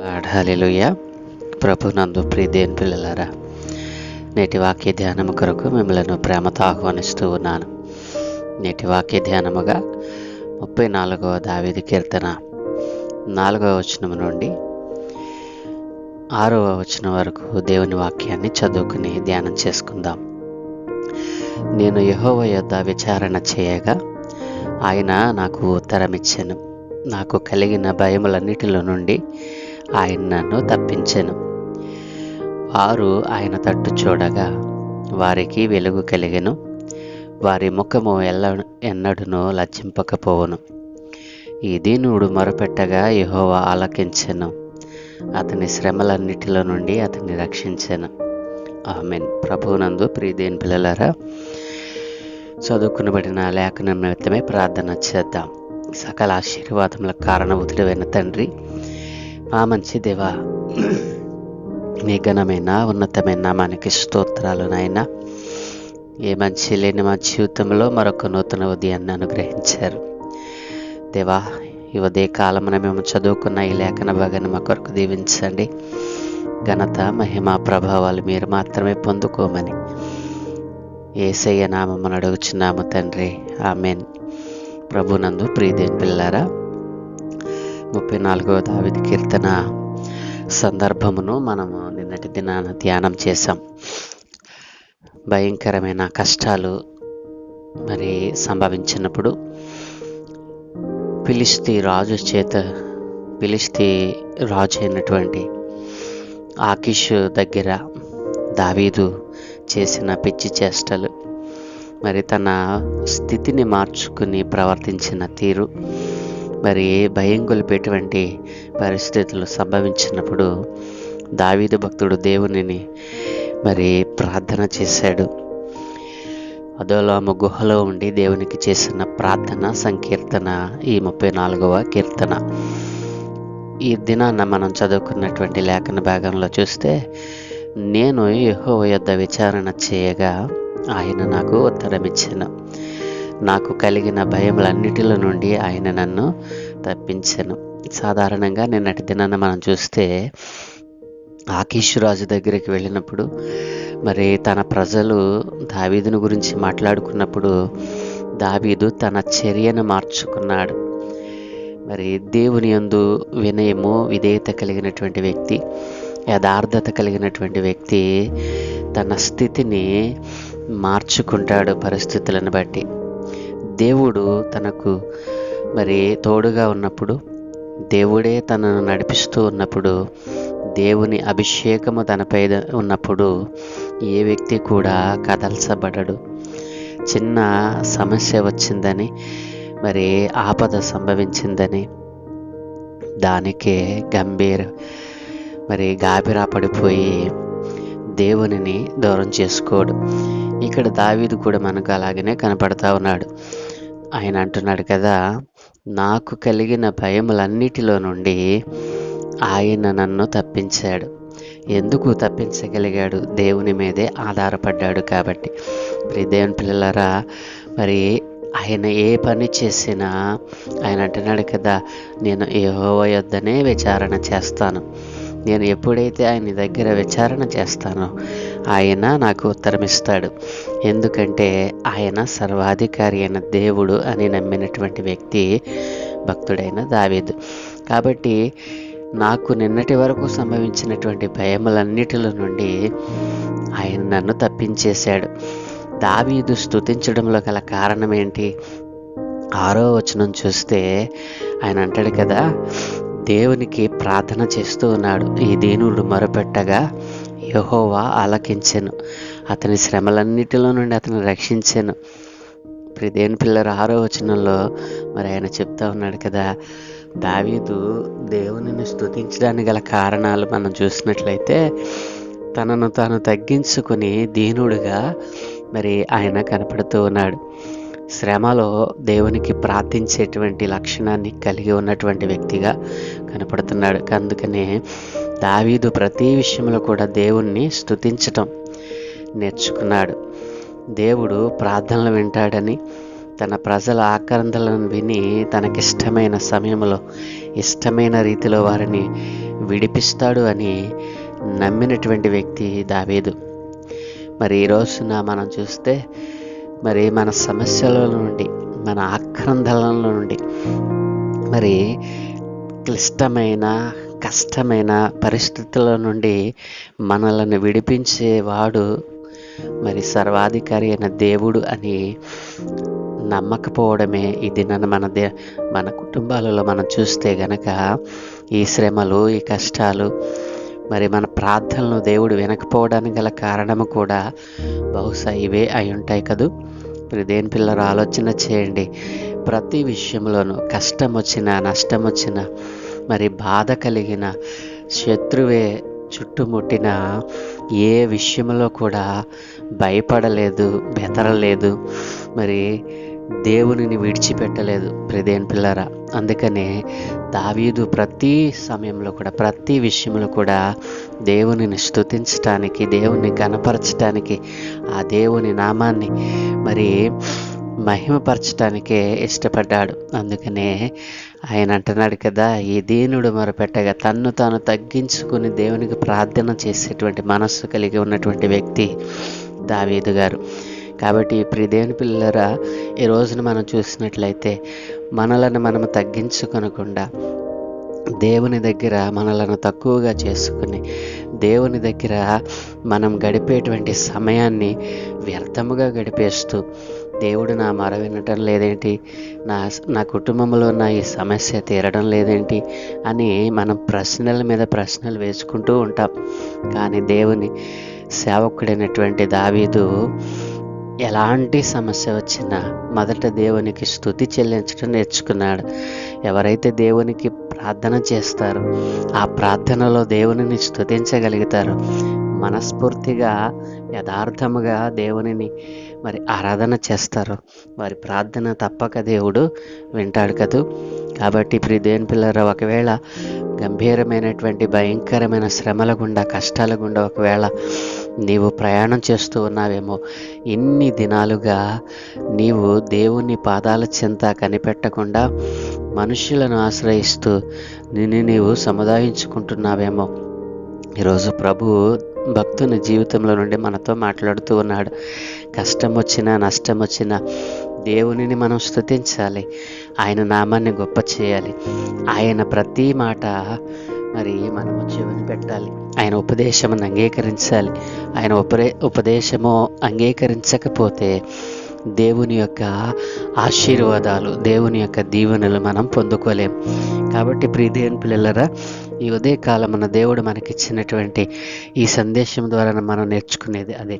హల్లెలూయా. ప్రభునందు ప్రియదేని పిల్లలారా, నేటి వాక్య ధ్యానము కొరకు మిమ్మల్ని ప్రేమతో ఆహ్వానిస్తూ ఉన్నాను. నేటి వాక్య ధ్యానముగా 34వ దావీదు కీర్తన 4వ వచనం నుండి 6వ వచనం వరకు దేవుని వాక్యాన్ని చదువుకుని ధ్యానం చేసుకుందాం. నేను యెహోవా యొద్ద విచారణ చేయగా ఆయన నాకు ఉత్తరమిచ్చెను. నాకు కలిగిన భయములన్నిటిలో నుండి ఆయన నన్ను తప్పించెను. వారు ఆయన తట్టు చూడగా వారికి వెలుగు కలిగెను. వారి ముఖము ఎన్నడునూ లజ్జింపకపోవును. ఈ దీనుడు మొరపెట్టగా యెహోవా ఆలకించెను. అతని శ్రమలన్నిటిలో నుండి అతన్ని రక్షించెను. ఆమేన్. ప్రభువునందు ప్రియదేని పిల్లలారా, చదువుకునబడిన లేఖనం నిమిత్తమే ప్రార్థన చేద్దాం. సకల ఆశీర్వాదములకు కారణభూతుడైన తండ్రి, మా మంచి దేవా, మీ ఘనమైన ఉన్నతమైన నామానికి స్తోత్రాలు నాయనా. ఏ మంచి లేని మా జీవితంలో మరొక నూతన ఉదయాన్ని అనుగ్రహించారు దేవా. ఈ ఉదయ కాలమున మేము చదువుకున్న ఈ లేఖన భాగాన్ని మా కొరకు దీవించండి. ఘనత, మహిమ, ప్రభావాలు మీరు మాత్రమే పొందుకోమని యేసయ్య నామమున అడుగుచున్నాము తండ్రి. ఆమేన్. ప్రభునందు ప్రియదేని పిల్లారా, 34వ దావీదు కీర్తన సందర్భమును మనము నిన్నటి దినాన ధ్యానం చేశాం. భయంకరమైన కష్టాలు మరి సంభవించినప్పుడు ఫిలిష్తీ రాజు అయినటువంటి ఆకీషు దగ్గర దావీదు చేసిన పిచ్చి చేష్టలు, మరి తన స్థితిని మార్చుకుని ప్రవర్తించిన తీరు, మరి భయం గొలిపేటువంటి పరిస్థితులు సంభవించినప్పుడు దావీదు భక్తుడు దేవునిని మరి ప్రార్థన చేశాడు. అదోలాము గుహలో ఉండి దేవునికి చేసిన ప్రార్థన సంకీర్తన ఈ 34వ కీర్తన. ఈ దినాన మనం చదువుకున్నటువంటి లేఖన భాగంలో చూస్తే, నేను యెహోవా యొద్ద విచారణ చేయగా ఆయన నాకు ఉత్తరమిచ్చెను. నాకు కలిగిన భయములన్నిటిలో నుండి ఆయన నన్ను తప్పించెను. సాధారణంగా నిన్నటి దినాన మనం చూస్తే, ఆకీషు రాజు దగ్గరికి వెళ్ళినప్పుడు మరి తన ప్రజలు దావీదుని గురించి మాట్లాడుకున్నప్పుడు దావీదు తన చర్యను మార్చుకున్నాడు. మరి దేవుని యందు వినయము, విధేయత కలిగినటువంటి వ్యక్తి, యథార్థత కలిగినటువంటి వ్యక్తి తన స్థితిని మార్చుకుంటాడు పరిస్థితులను బట్టి. దేవుడు తనకు మరి తోడుగా ఉన్నప్పుడు, దేవుడే తనను నడిపిస్తూ ఉన్నప్పుడు, దేవుని అభిషేకము తనపై ఉన్నప్పుడు ఏ వ్యక్తి కూడా కదల్చబడడు. చిన్న సమస్య వచ్చిందని, మరి ఆపద సంభవించిందని దానికే గాబిరా పడిపోయి దేవునిని దూరం చేసుకోడు. ఇక్కడ దావీదు కూడా మనకు అలాగనే కనపడతా ఉన్నాడు. ఆయన అంటున్నాడు కదా, నాకు కలిగిన భయములన్నిటిలో నుండి ఆయన నన్ను తప్పించాడు. ఎందుకు తప్పించగలిగాడు? దేవుని మీదే ఆధారపడ్డాడు కాబట్టి. దేవుని పిల్లలారా, మరి ఆయన ఏ పని చేసినా ఆయన అంటున్నాడు కదా, నేను యెహోవా యొద్దనే విచారణ చేస్తాను. నేను ఎప్పుడైతే ఆయన దగ్గర విచారణ చేస్తానో ఆయన నాకు ఉత్తరమిస్తాడు. ఎందుకంటే ఆయన సర్వాధికారి అయిన దేవుడు అని నమ్మినటువంటి వ్యక్తి భక్తుడైన దావీదు. కాబట్టి నాకు నిన్నటి వరకు సంభవించినటువంటి భయములన్నిటిలో నుండి ఆయన నన్ను తప్పించేశాడు. దావీదు స్తుతించడంలో గల కారణం ఏంటి? 6వ వచనం చూస్తే ఆయన అంటాడు కదా, దేవునికి ప్రార్థన చేస్తూ ఉన్నాడు. ఈ దీనుడు మొరపెట్టగా యెహోవా ఆలకించెను. అతని శ్రమలన్నిటిలో నుండి అతను రక్షించెను. దేని పిల్లల 6వ వచనంలో మరి ఆయన చెప్తా ఉన్నాడు కదా, దావీదు దేవునిని స్తుతించడానికి గల కారణాలు మనం చూసినట్లయితే, తనను తాను తగ్గించుకుని దీనుడుగా మరి ఆయన కనపడుతూ ఉన్నాడు. శ్రమలో దేవునికి ప్రార్థించేటువంటి లక్షణాన్ని కలిగి ఉన్నటువంటి వ్యక్తిగా కనపడుతున్నాడు. అందుకనే దావీదు ప్రతి విషయంలో కూడా దేవుణ్ణి స్తుతించటం నేర్చుకున్నాడు. దేవుడు ప్రార్థనలు వింటాడని, తన ప్రజల ఆక్రందలను విని తనకిష్టమైన సమయంలో ఇష్టమైన రీతిలో వారిని విడిపిస్తాడు అని నమ్మినటువంటి వ్యక్తి దావీదు. మరి ఈ రోజున మనం చూస్తే మరి మన సమస్యల నుండి, మన ఆక్రందనల నుండి, మరి క్లిష్టమైన కష్టమైన పరిస్థితుల నుండి మనల్ని విడిపించేవాడు మరి సర్వాధికారి అయిన దేవుడు అని నమ్మకపోవడమే ఇది. మన కుటుంబాలలో మనం చూస్తే గనక ఈ శ్రమలు, ఈ కష్టాలు, మరి మన ప్రార్థనలు దేవుడు వినకపోవడానికి గల కారణము కూడా బహుశా ఇవే అయి ఉంటాయి కదూ. మరి దేని పిల్లలు ఆలోచన చేయండి. ప్రతి విషయంలోనూ కష్టం వచ్చినా, నష్టం వచ్చినా, మరి బాధ కలిగిన, శత్రువే చుట్టుముట్టిన ఏ విషయంలో కూడా భయపడలేదు, బెదరలేదు, మరి దేవునిని విడిచిపెట్టలేదు ప్రియదేని పిల్లరా. అందుకనే దావీదు ప్రతి సమయంలో కూడా, ప్రతి విషయంలో కూడా దేవునిని స్తుతించటానికి, దేవుని ఘనపరచటానికి, ఆ దేవుని నామాన్ని మరి మహిమపరచటానికే ఇష్టపడ్డాడు. అందుకనే ఆయన అంటున్నాడు కదా, ఈ దీనుడు మొరపెట్టగా తన్ను తాను తగ్గించుకుని దేవునికి ప్రార్థన చేసేటువంటి మనస్సు కలిగి ఉన్నటువంటి వ్యక్తి దావీదు గారు. కాబట్టి ఇప్పుడు దేవుని పిల్లరా, ఈ రోజున మనం చూసినట్లయితే మనలను మనము తగ్గించుకొనకుండా దేవుని దగ్గర మనలను తక్కువగా చేసుకుని దేవుని దగ్గర మనం గడిపేటువంటి సమయాన్ని వ్యర్థముగా గడిపేస్తూ, దేవుడు నా మొర వినటం లేదేంటి, నా కుటుంబంలో నా ఈ సమస్య తీరడం లేదేంటి అని మనం ప్రశ్నల మీద ప్రశ్నలు వేసుకుంటూ ఉంటాం. కానీ దేవుని సేవకుడైనటువంటి దావీదు ఎలాంటి సమస్య వచ్చినా మొదట దేవునికి స్తుతి చెల్లించడం నేర్చుకున్నాడు. ఎవరైతే దేవునికి ప్రార్థన చేస్తారో, ఆ ప్రార్థనలో దేవునిని స్తుతించగలుగుతారో, మనస్ఫూర్తిగా యథార్థముగా దేవునిని మరి ఆరాధన చేస్తారో, వారి ప్రార్థన తప్పక దేవుడు వింటాడు కదూ. కాబట్టి ప్రియ దేవుని పిల్లరా, ఒకవేళ గంభీరమైనటువంటి భయంకరమైన శ్రమల గుండా, కష్టాల గుండా ఒకవేళ నీవు ప్రయాణం చేస్తూ ఉన్నావేమో, ఇన్ని దినాలుగా నీవు దేవుని పాదాల చెంత కనిపెట్టకుండా మనుషులను ఆశ్రయిస్తూ నిన్ను నీవు సముదాయించుకుంటున్నావేమో, ఈరోజు ప్రభువు భక్తుని జీవితంలో నుండి మనతో మాట్లాడుతూ ఉన్నాడు. కష్టం వచ్చినా, నష్టం వచ్చినా దేవునిని మనం స్తుతించాలి, ఆయన నామాన్ని గొప్ప చేయాలి, ఆయన ప్రతి మాట మరి మనము చెవిని పెట్టాలి, ఆయన ఉపదేశమును అంగీకరించాలి. ఆయన ఉపదేశము అంగీకరించకపోతే దేవుని యొక్క ఆశీర్వాదాలు, దేవుని యొక్క దీవెనలు మనం పొందుకోలేం. కాబట్టి ప్రియ దేవుని పిల్లలరా, ఈ ఉదయకాలమున దేవుడు మనకిచ్చినటువంటి ఈ సందేశం ద్వారా మనం నేర్చుకునేది అదే.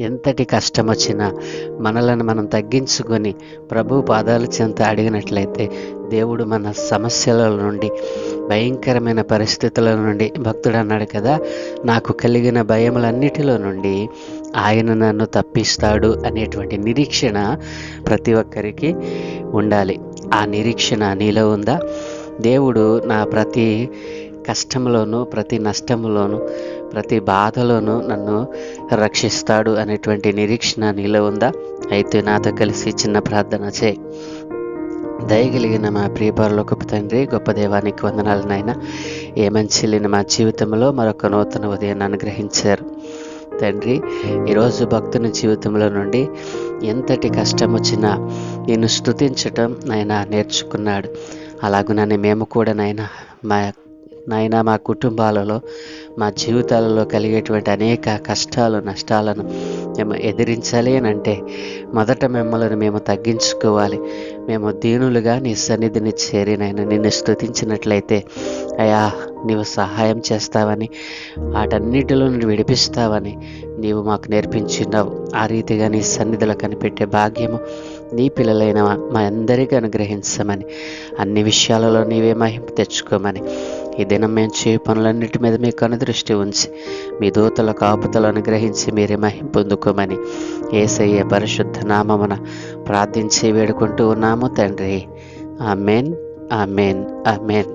ఎంతటి కష్టం వచ్చినా మనలను మనం తగ్గించుకొని ప్రభు పాదాల చెంత అడిగినట్లయితే దేవుడు మన సమస్యల నుండి, భయంకరమైన పరిస్థితుల నుండి, భక్తుడు అన్నాడు కదా, నాకు కలిగిన భయములన్నిటిలో నుండి ఆయన నన్ను తప్పిస్తాడు అనేటువంటి నిరీక్షణ ప్రతి ఒక్కరికి ఉండాలి. ఆ నిరీక్షణ నీలో ఉందా? దేవుడు నా ప్రతి కష్టంలోనూ, ప్రతి నష్టంలోనూ, ప్రతి బాధలోనూ నన్ను రక్షిస్తాడు అనేటువంటి నిరీక్షణ నీలో ఉందా? అయితే నాతో కలిసి చిన్న ప్రార్థన చేయి. దయగలిగిన మా ప్రియ పరలోకపు తండ్రి, గొప్ప దేవానికి వందనాలు నాయన. ఏ మంచి మా జీవితంలో మరొక నూతన ఉదయాన్ని అనుగ్రహించారు తండ్రి. ఈరోజు భక్తుని జీవితంలో నుండి ఎంతటి కష్టం వచ్చినా నిన్ను స్తుతించటం నాయన నేర్చుకున్నాడు. అలాగునని మేము కూడా నాయన మా కుటుంబాలలో, మా జీవితాలలో కలిగేటువంటి అనేక కష్టాలు, నష్టాలను మేము ఎదిరించాలి అని అంటే మొదట మిమ్మల్ని మేము తగ్గించుకోవాలి. మేము దీనులుగా నీ సన్నిధిని చేరినైనా నిన్ను స్తుతించినట్లయితే అయ్యా నీవు సహాయం చేస్తావని, వాటన్నిటిలో నుండి విడిపిస్తావని నీవు మాకు నేర్పించినావు. ఆ రీతిగా నీ సన్నిధిలో కనిపెట్టే భాగ్యము నీ పిల్లలైన మా అందరికీ అనుగ్రహించమని, అన్ని విషయాలలో నీవే మహిమ తెచ్చుకోమని, ఈ దినం మేము చేయ పనులన్నిటి మీద మీకు అనుదృష్టి ఉంచి మీ దూతల కాపుతలు అనుగ్రహించి మీరే మహిమ పొందుకోమని యేసయ్య పరిశుద్ధ నామమున ప్రార్థించి వేడుకుంటూ ఉన్నాము తండ్రి. ఆమేన్, ఆమేన్, ఆమేన్.